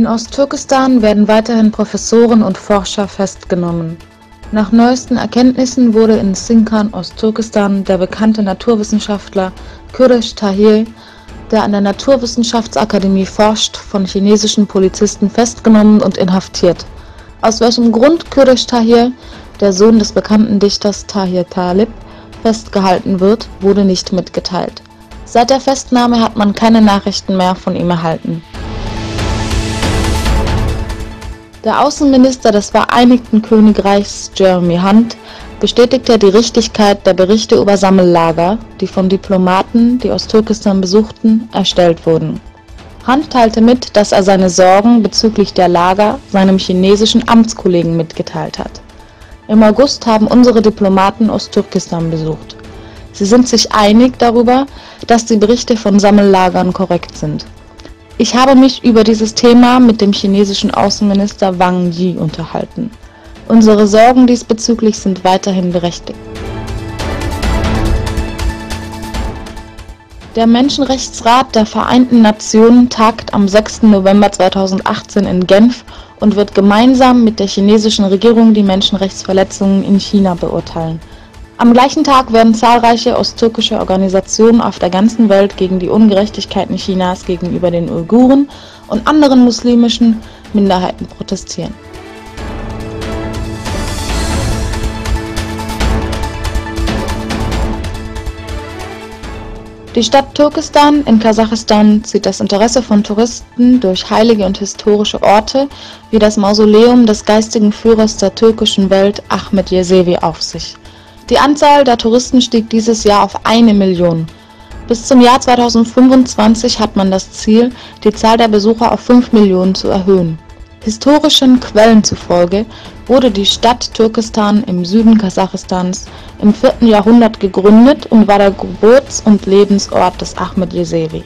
In Osttürkestan werden weiterhin Professoren und Forscher festgenommen. Nach neuesten Erkenntnissen wurde in Sincan, Osttürkestan, der bekannte Naturwissenschaftler Kürdeş Tahir, der an der Naturwissenschaftsakademie forscht, von chinesischen Polizisten festgenommen und inhaftiert. Aus welchem Grund Kürdeş Tahir, der Sohn des bekannten Dichters Tahir Talib, festgehalten wird, wurde nicht mitgeteilt. Seit der Festnahme hat man keine Nachrichten mehr von ihm erhalten. Der Außenminister des Vereinigten Königreichs Jeremy Hunt bestätigte die Richtigkeit der Berichte über Sammellager, die von Diplomaten, die Osttürkestan besuchten, erstellt wurden. Hunt teilte mit, dass er seine Sorgen bezüglich der Lager seinem chinesischen Amtskollegen mitgeteilt hat. Im August haben unsere Diplomaten Osttürkestan besucht. Sie sind sich einig darüber, dass die Berichte von Sammellagern korrekt sind. Ich habe mich über dieses Thema mit dem chinesischen Außenminister Wang Yi unterhalten. Unsere Sorgen diesbezüglich sind weiterhin berechtigt. Der Menschenrechtsrat der Vereinten Nationen tagt am 6. November 2018 in Genf und wird gemeinsam mit der chinesischen Regierung die Menschenrechtsverletzungen in China beurteilen. Am gleichen Tag werden zahlreiche osttürkische Organisationen auf der ganzen Welt gegen die Ungerechtigkeiten Chinas gegenüber den Uiguren und anderen muslimischen Minderheiten protestieren. Die Stadt Türkistan in Kasachstan zieht das Interesse von Touristen durch heilige und historische Orte wie das Mausoleum des geistigen Führers der türkischen Welt Ahmet Yesevi auf sich. Die Anzahl der Touristen stieg dieses Jahr auf 1 Million. Bis zum Jahr 2025 hat man das Ziel, die Zahl der Besucher auf 5 Millionen zu erhöhen. Historischen Quellen zufolge wurde die Stadt Türkistan im Süden Kasachstans im 4. Jahrhundert gegründet und war der Geburts- und Lebensort des Ahmet Yesevi.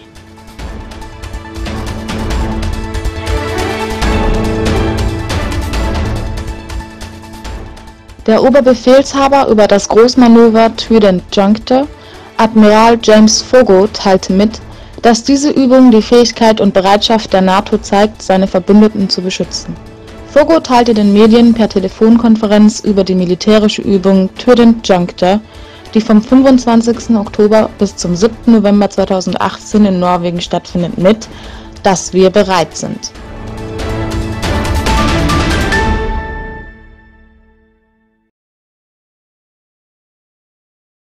Der Oberbefehlshaber über das Großmanöver Trident Juncture, Admiral James Foggo, teilte mit, dass diese Übung die Fähigkeit und Bereitschaft der NATO zeigt, seine Verbündeten zu beschützen. Foggo teilte den Medien per Telefonkonferenz über die militärische Übung Trident Juncture, die vom 25. Oktober bis zum 7. November 2018 in Norwegen stattfindet, mit, dass wir bereit sind.